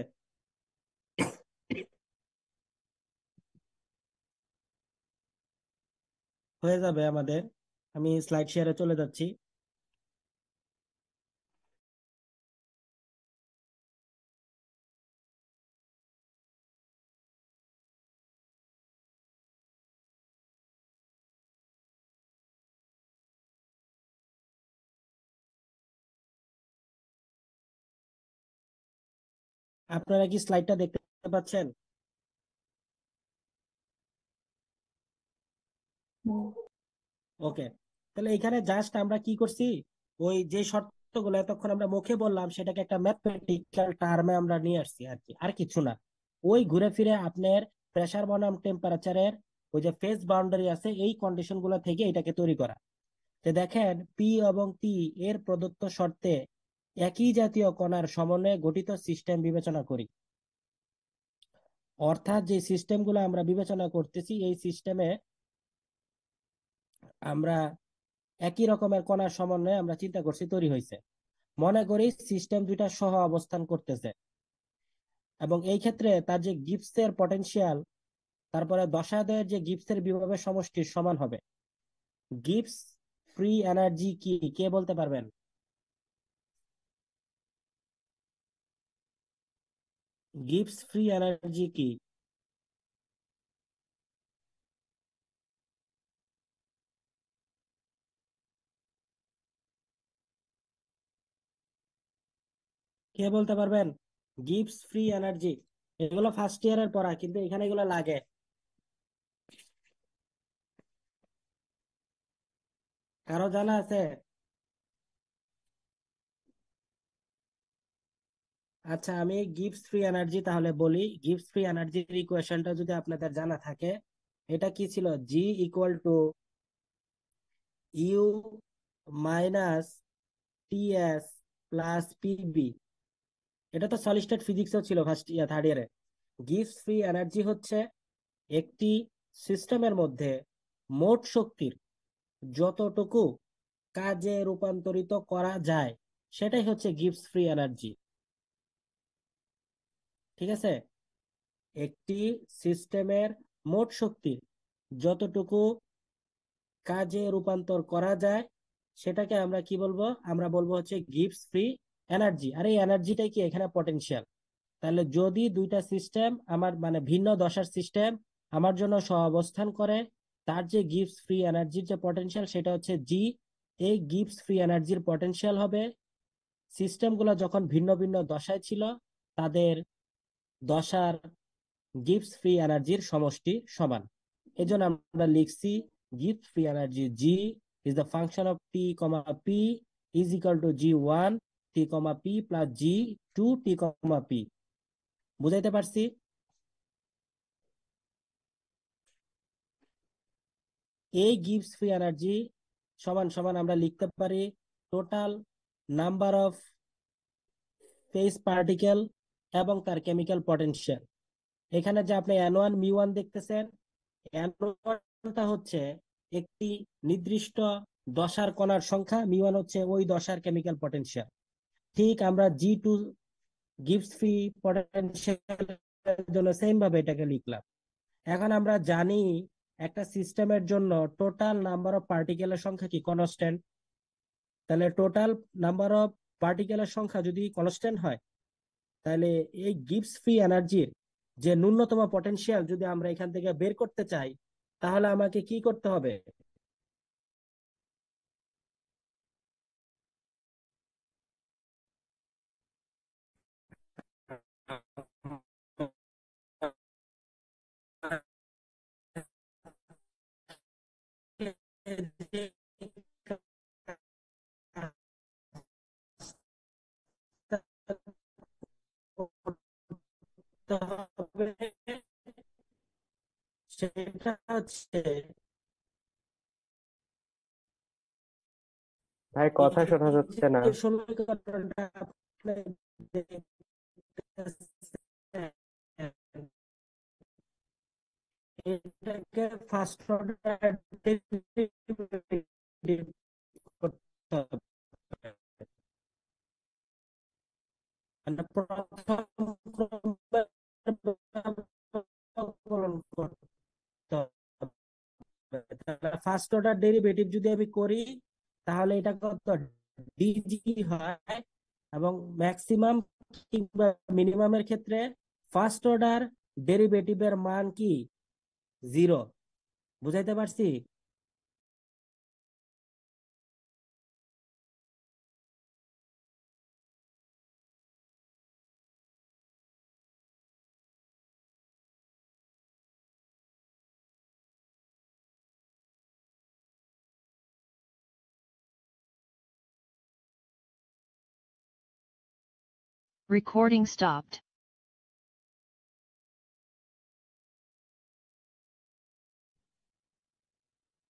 হয়ে যাবে আমাদের। আমি স্লাইড শেয়ারে চলে যাচ্ছি। আপনারা কি স্লাইডটা দেখতে পাচ্ছেন? হুম। ওকে, তাহলে এখানে জাস্ট আমরা কি করছি, ওই যে শর্তগুলো এতক্ষণ আমরা মুখে বললাম সেটাকে একটা ম্যাথমেটিক্যাল টার্মে আমরা নিয়ে আসছি আর কি, আর কিছু না। ওই ঘুরে ফিরে আপনার প্রেসার বনাম টেম্পারেচারের ওই যে ফেজ বাউন্ডারি আছে, এই কন্ডিশন গুলো থেকে এটাকে তৈরি করা। তো দেখেন, পি এবং টি এর প্রদত্ত শর্তে একই জাতীয় কণার সমন্বয়ে গঠিত সিস্টেম বিবেচনা করি। অর্থাৎ যে সিস্টেম গুলো আমরা বিবেচনা করতেছি, এই সিস্টেমে আমরা একই রকমের কণার সমন্বয়ে আমরা চিন্তা করছি তৈরি হয়েছে। মনে করি সিস্টেম দুইটা সহ অবস্থান করতেছে, এবং এই ক্ষেত্রে তার যে গিবসের পটেনশিয়াল, তারপরে দশাদের যে গিবসের বিভবের সমষ্টির সমান হবে। গিবস ফ্রি এনার্জি কি, কে বলতে পারবেন? গিবস ফ্রি এনার্জি কি? কে বলতে পারবেন? গিবস ফ্রি এনার্জি, এগুলো ফার্স্ট ইয়ারের পড়া, কিন্তু এখানে এগুলো লাগে। কারো জানা আছে? আচ্ছা, আমি গিবস ফ্রি এনার্জি তাহলে বলি। গিবস ফ্রি এনার্জির ইকুয়েশনটা যদি আপনাদের জানা থাকে, এটা কি ছিল? G equal to U minus TS plus PV. এটা তো সলিড স্টেট ফিজিক্সও ছিল ফার্স্ট ইয়ার থার্ড ইয়ারে। গিবস ফ্রি এনার্জি হচ্ছে একটি সিস্টেমের মধ্যে মোট শক্তির যতটুকু কাজে রূপান্তরিত করা যায়, সেটাই হচ্ছে গিবস ফ্রি এনার্জি। ঠিক আছে? একটি সিস্টেমের মোট শক্তির যতটুকু কাজে রূপান্তর করা যায়, সেটাকে আমরা কি বলবো? আমরা বলবো হচ্ছে গিবস ফ্রি এনার্জি। আর এই এনার্জিটাই কি এখানে পটেনশিয়াল। তাহলে যদি দুইটা সিস্টেম আমার মানে ভিন্ন দশার সিস্টেম আমার জন্য সহাবস্থান করে, তার যে গিবস ফ্রি এনার্জির যে পটেনশিয়াল সেটা হচ্ছে জি। এই গিবস ফ্রি এনার্জির পটেনশিয়াল হবে সিস্টেমগুলো যখন ভিন্ন ভিন্ন দশায় ছিল, তাদের দশার গিবস ফ্রি এনার্জির সমষ্টি সমান। এই জন্য আমরা লিখছি Gibbs free energy G is the function of T comma P is equal to G one T comma P plus G two T comma P. বুঝাইতে পারছি? এই গিবস ফ্রি এনার্জি সমান সমান আমরা লিখতে পারি total number of phase particle এবং তার কেমিক্যাল পটেনশিয়াল। এখানে যে আপনি এন ওয়ান মিউ ওয়ান দেখতেছেন, এন ওয়ানটা হচ্ছে একটি নির্দিষ্ট দশার কণার সংখ্যা, মিউ ওয়ান হচ্ছে ওই দশার কেমিক্যাল পটেনশিয়াল। ঠিক আমরা জি টু গিবস ফ্রি পটেনশিয়ালের জন্য সেম ভাবে এটাকে লিখলাম। এখন আমরা জানি একটা সিস্টেমের জন্য টোটাল নাম্বার অফ পার্টিকেলের সংখ্যা কি কনস্ট্যান্ট। তাহলে টোটাল নাম্বার অফ পার্টিকেলের সংখ্যা যদি কনস্ট্যান্ট হয়, তাহলে এই গিবস ফ্রি এনার্জির যে ন্যূনতম পটেনশিয়াল যদি আমরা এখান থেকে বের করতে চাই, তাহলে আমাকে কি করতে হবে? সেটা হচ্ছে ভাই কথা শোনা এই যাচ্ছে না। যে সমীকরণটা আপনি দেখতেছেন, এটাকে ফার্স্ট অর্ডার ডেরিভেটিভ করতে হবে। মানে প্রথম ক্রমের ব্যবকলন করতে হবে। তাহলে ফার্স্ট অর্ডার ডেরিভেটিভ যদি আমি করি তাহলে এটা কত, ডিজি হয়। এবং ম্যাক্সিমাম কিংবা মিনিমামের ক্ষেত্রে ফার্স্ট অর্ডার ডেরিভেটিভের মান কি, জিরো। বুঝাইতে পারছি? Recording stopped.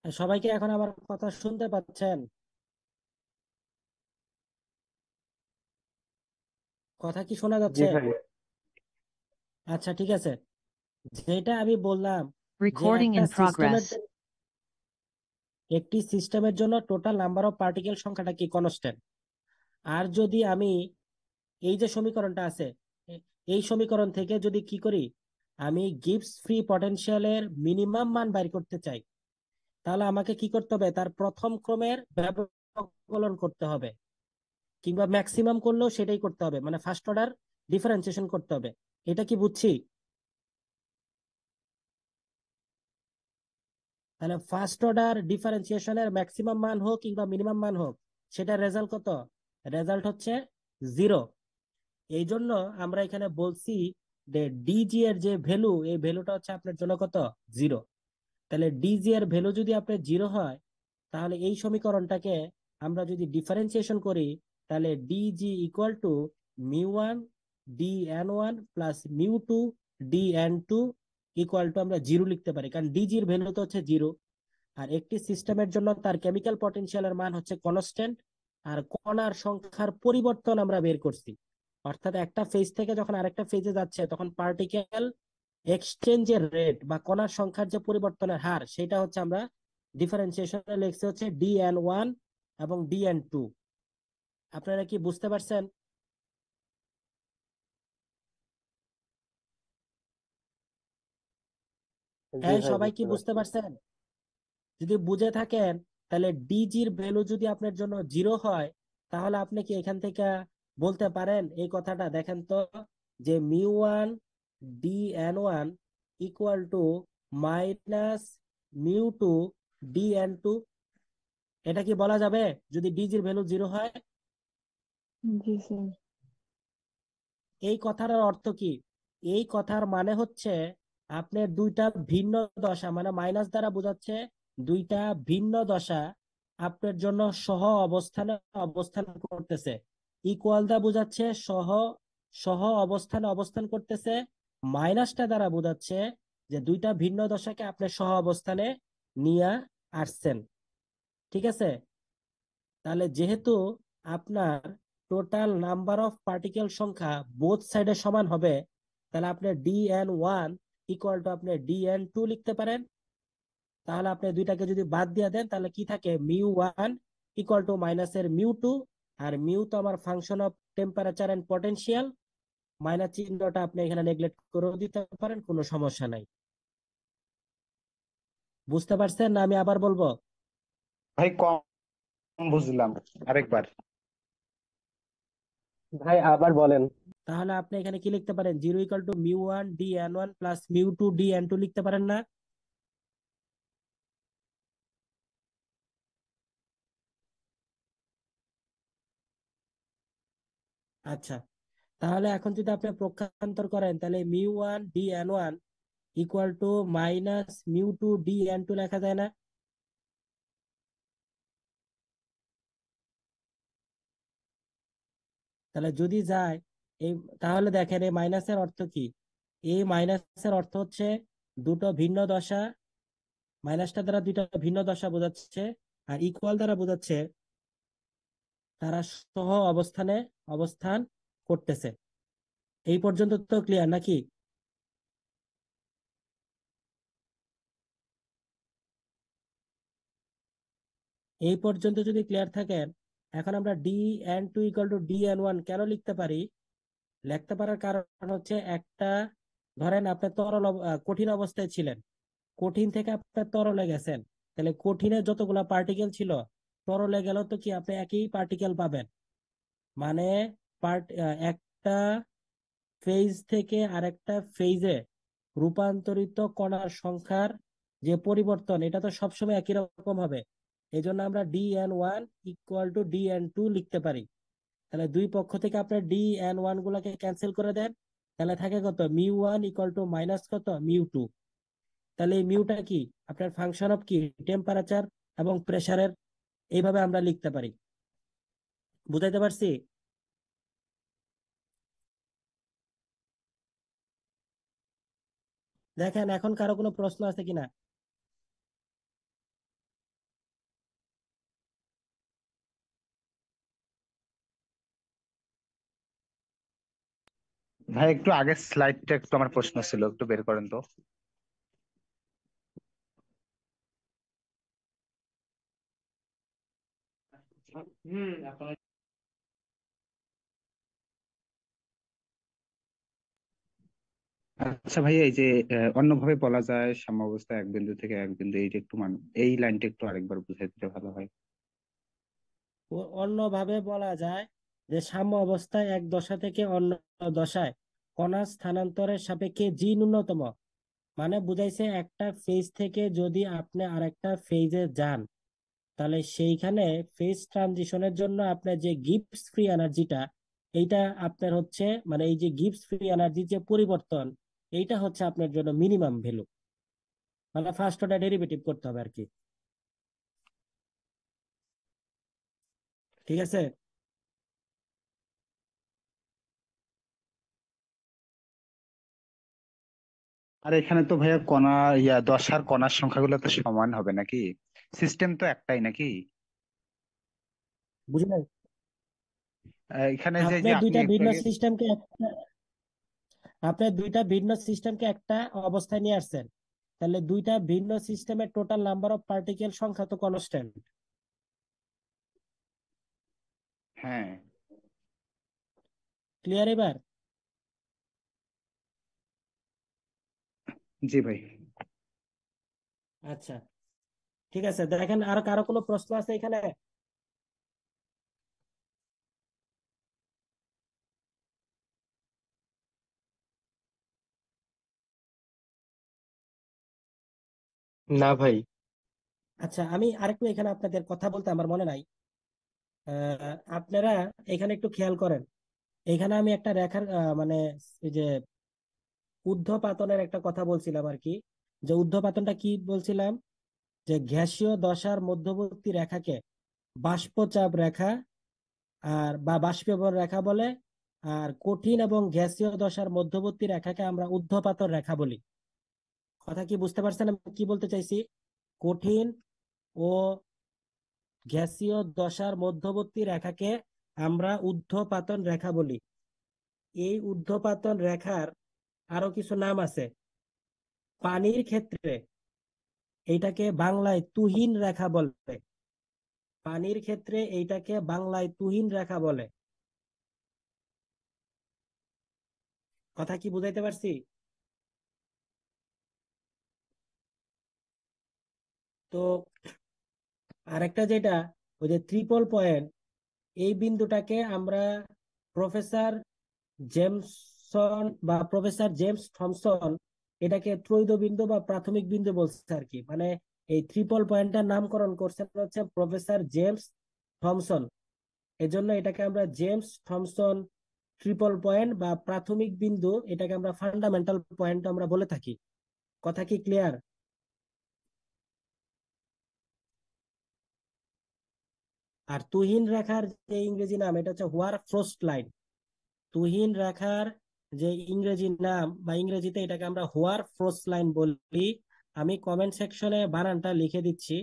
সবাইকে এখন আমার কথা শুনতে পাচ্ছেন? কথা কি শোনা জি যাচ্ছে? ভাই। আচ্ছা, ঠিক আছে। যেটা আমি বললাম যে Recording in progress. একটি সিস্টেমের জন্য টোটাল নাম্বার অফ পার্টিকেল সংখ্যাটা কি, কনস্ট্যান্ট। আর যদি আমি এই যে সমীকরণটা আছে, এই সমীকরণ থেকে যদি কি করি, আমি গিবস ফ্রি পটেনশিয়ালের মিনিমাম মান বাইর করতে চাই, তাহলে আমাকে কি করতে হবে, তার প্রথম ক্রমের ব্যবকলন করতে হবে, কিংবা ম্যাক্সিমাম করলেও সেটাই করতে হবে, মানে ফার্স্ট অর্ডার ডিফারেন্সিয়েশন করতে হবে। এটা কি বুঝছি? তাহলে ফার্স্ট অর্ডার ডিফারেন্সিয়েশনের ম্যাক্সিমাম মান হোক কিংবা মিনিমাম মান হোক, সেটার রেজাল্ট কত, রেজাল্ট হচ্ছে জিরো। এই জন্য আমরা এখানে বলছি যে ডিজি এর যে ভ্যালু, এই ভ্যালুটা হচ্ছে আপনার জন্য কত, জিরো। তাহলে ডিজি এর ভ্যালু যদি আপনার জিরো হয়, তাহলে এই সমীকরণটাকে আমরা যদি ডিফারেন্সিয়েশন করি, তাহলে D G equal to mu 1 D N one plus mu 2 D N two equal to আমরা জিরো লিখতে পারি, কারণ ডিজির ভ্যালু তো হচ্ছে জিরো। আর একটি সিস্টেমের জন্য তার কেমিক্যাল পটেনশিয়ালের মান হচ্ছে কনস্ট্যান্ট, আর কণার সংখ্যার পরিবর্তন আমরা বের করছি। অর্থাৎ একটা ফেজ থেকে যখন আরেকটা ফেজে যাচ্ছে, তখন পার্টিকেল এক্সচেঞ্জের রেট বা কণার সংখ্যার যে পরিবর্তনের হার, সেটা হচ্ছে আমরা ডিফারেন্সিয়েশনে লিখছি হচ্ছে dn1 এবং dn2। আপনারা কি বুঝতে পারছেন? জি এই ভাই, সবাই কি বুঝতে বুঝতে পারছি। পারছেন? যদি বুঝে থাকেন, তাহলে ডিজির ভ্যালু যদি আপনার জন্য জিরো হয়, তাহলে আপনি কি এখান থেকে বলতে পারেন এই কথাটা, দেখেন তো, যে mu 1 dn1 equal to minus mu 2 dn2। এটা কি বলা যাবে যদি ডিজির ভ্যালু জিরো হয়? জি স্যার। এই কথার অর্থ কি? এই কথার মানে হচ্ছে আপনার দুইটা ভিন্ন দশা, মানে মাইনাস দ্বারা বোঝাচ্ছে দুইটা ভিন্ন দশা আপনার জন্য সহ অবস্থানে অবস্থান করতেছে। ইকুয়াল দ্বারা বোঝাচ্ছে সহ সহ অবস্থানে অবস্থান করতেছে। মাইনাসটা দ্বারা বোঝাচ্ছে যে দুইটা ভিন্ন দশাকে আপনি সহ অবস্থানে নিয়ে আসছেন। ঠিক আছে? তাহলে যেহেতু আপনার টোটাল নাম্বার অফ পার্টিকেল সংখ্যা বোথ সাইডে সমান হবে, তাহলে আপনি dn1 ইকুয়াল টু আপনি dn2 লিখতে পারেন। তাহলে আপনি দুইটাকে যদি বাদ দিয়ে দেন, তাহলে কি থাকে, মিউ 1 ইকুয়াল টু মাইনাসের মিউ 2। আর মিউ তো আমার function of temperature and potential, minus চিহ্নটা আপনি এখানে নেগলেক্ট করে দিতে পারেন, কোনো সমস্যা নাই। বুঝতে পারছেন না? আমি আবার বলবো। ভাই কম বুঝলাম, আরেকবার। ভাই আবার বলেন। তাহলে আপনি এখানে কি লিখতে পারেন, zero equal to mu 1 dn1 plus mu 2 dn2 লিখতে পারেন না? আচ্ছা, তাহলে এখন যদি আপনি পক্ষান্তর করেন, তাহলে mu 1 dn1 equal to minus mu 2 dn2 লেখা যায় না? তাহলে যদি যায়, এই, তাহলে দেখেন এই মাইনাসের অর্থ কি। এই মাইনাসের অর্থ হচ্ছে দুটো ভিন্ন দশা, মাইনাসটা দ্বারা দুইটা ভিন্ন দশা বোঝাচ্ছে, আর ইকুয়াল দ্বারা বোঝাচ্ছে তারা সহ অবস্থানে অবস্থান করতেছে। এই পর্যন্ত তো ক্লিয়ার নাকি? এই পর্যন্ত যদি ক্লিয়ার থাকেন, এখন আমরা dn2 ইকুয়াল টু dn1 কেন লিখতে পারি? লিখতে পারার কারণ হচ্ছে একটা, ধরেন আপনি কঠিন অবস্থায় ছিলেন, কঠিন থেকে আপনি তরলে গেছেন, তাহলে কঠিনে যতগুলা পার্টিকেল ছিল তরলে গেল তো কি আপনি একই পার্টিকেল পাবেন। মানে একটা ফেজ থেকে আরেকটা ফেজে রূপান্তরিত কণার সংখ্যার যে পরিবর্তন এটা তো সবসময় একই রকম হবে। এই জন্য আমরা dn1 ইকুয়াল টু dn2 লিখতে পারি। তাহলে দুই পক্ষ থেকে আপনার dn1 গুলাকে ক্যান্সেল করে দেন, তাহলে থাকে কত, μ1 ইকুয়াল টু মাইনাস কত, μ2। তাহলে এই মিউটা কি, আপনার ফাংশন অফ কি, টেম্পারেচার এবং প্রেসারের। এইভাবে আমরা লিখতে পারি। বুঝাইতে পারছি? দেখেন এখন কারো কোনো প্রশ্ন আছে কিনা। ভাই একটু আগের স্লাইডটা একটু আমার প্রশ্ন ছিল, একটু বের করেন তো। আচ্ছা ভাই, এই যে অন্যভাবে বলা যায় সাম্যাবস্থা এক বিন্দু থেকে এক বিন্দু, এইটা একটু এই লাইনটা একটু আরেকবার বুঝাই দিলে ভালো হয়। অন্যভাবে বলা যায় যে সাম্য অবস্থায় এক দশা থেকে অন্য দশায় কণা স্থানান্তরের সাপেক্ষে জি ন্যূনতম। মানে বুঝাইছে একটা ফেজ থেকে যদি আপনি আরেকটা ফেজে যান, তাহলে সেইখানে ফেজ ট্রানজিশনের জন্য আপনার যে গিবস ফ্রি এনার্জিটা, এইটা আপনার হচ্ছে, মানে এই যে গিবস ফ্রি এনার্জির যে পরিবর্তন, এইটা হচ্ছে আপনার জন্য মিনিমাম ভ্যালু। মানে ফার্স্ট অর্ডার ডেরিভেটিভ করতে হবে আর কি। ঠিক আছে। আর এখানে তো ভাইয়া কণা, দশার কণার সংখ্যাগুলো তো সমান হবে নাকি? সিস্টেম তো একটাই নাকি? বুঝলেন? এখানে যে আপনি যে আপনি দুইটা একটু ভিন্ন আগে, সিস্টেমকে আপনি দুইটা ভিন্ন সিস্টেমকে একটা অবস্থায় নিয়ে আসছেন, তাহলে দুইটা ভিন্ন সিস্টেমের টোটাল নাম্বার অফ পার্টিকেল সংখ্যা তো কনস্ট্যান্ট। হ্যাঁ। ক্লিয়ার এবার? জি ভাই। আচ্ছা, ঠিক আছে। দেখেন আর কারো কোনো প্রশ্ন আছে এখানে? না ভাই। আচ্ছা, আমি আরেকটু এখানে আপনাদের কথা বলতে আমার মনে নাই। আপনারা এখানে একটু খেয়াল করেন। এখানে আমি একটা রেখার মানে এই যে ঊর্ধ্বপাতনের একটা কথা বলছিলাম আর কি। যে ঊর্ধ্বপাতনটা কি বলছিলাম, যে গ্যাসীয় দশার মধ্যবর্তী রেখাকে বাষ্পচাপ রেখা বা বাষ্পীভবন রেখা বলে। আর কঠিন এবং গ্যাসীয় দশার মধ্যবর্তী রেখাকে আমরা ঊর্ধ্বপাতন রেখা বলি। কথা কি বুঝতে পারছেন আমি কি বলতে চাইছি? কঠিন ও গ্যাসীয় দশার মধ্যবর্তী রেখাকে আমরা ঊর্ধ্বপাতন রেখা বলি। এই ঊর্ধ্বপাতন রেখার আরো কিছু নাম আছে। পানির ক্ষেত্রে এইটাকে বাংলায় তুহিন রেখা বলে। পানির ক্ষেত্রে এইটাকে বাংলায় তুহিন রেখা বলে। কথা কি বুঝাইতে পারছি? তো আরেকটা যেটা, ওই যে ট্রিপল পয়েন্ট, এই বিন্দুটাকে আমরা প্রফেসর জেমসন বা প্রফেসর জেমস থমসন এটাকে ত্রৈধ বিন্দু বা প্রাথমিক বিন্দু বলছে আর কি। মানে এই ট্রিপল পয়েন্টটার নামকরণ করছেন হচ্ছে প্রফেসর জেমস থমসন। এজন্য এটাকে আমরা জেমস থমসন ট্রিপল পয়েন্ট বা প্রাথমিক বিন্দু, এটাকে আমরা ফান্ডামেন্টাল পয়েন্ট আমরা বলে থাকি। কথা কি ক্লিয়ার? আর তুহিন রেখার যে ইংরেজি নাম এটা হচ্ছে হোয়ার ফ্রস্ট লাইন। তুহিন রেখার যে ইংরেজি নাম বা ইংরেজিতে এটাকে আমরা হোয়ার ফ্রস্ট লাইন বলি। আমি কমেন্ট সেকশনে বানানটা লিখে দিচ্ছি,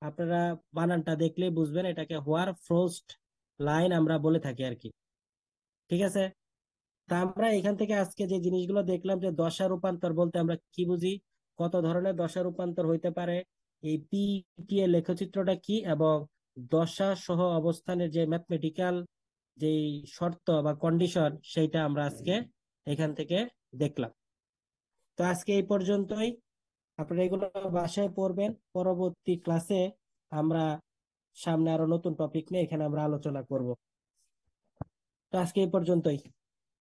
আপনারা বানানটা দেখলেই বুঝবেন এটাকে হোয়ার ফ্রস্ট লাইন আমরা বলে থাকি আর কি। ঠিক আছে। তা আমরা এখান থেকে আজকে যে জিনিসগুলো দেখলাম, যে দশা রূপান্তর বলতে আমরা কি বুঝি, কত ধরনের দশা রূপান্তর হইতে পারে, এই পি এর লেখচিত্রটা কি, এবং দশা সহ অবস্থানের যে ম্যাথমেটিক্যাল যেই শর্ত বা কন্ডিশন সেইটা আমরা আজকে এখান থেকে দেখলাম। তো আজকে এই পর্যন্তই। আপনারা এগুলো বাসায় পড়বেন। পরবর্তী ক্লাসে আমরা সামনে আরো নতুন টপিক নিয়ে এখানে আমরা আলোচনা করব। তো আজকে এই পর্যন্তই।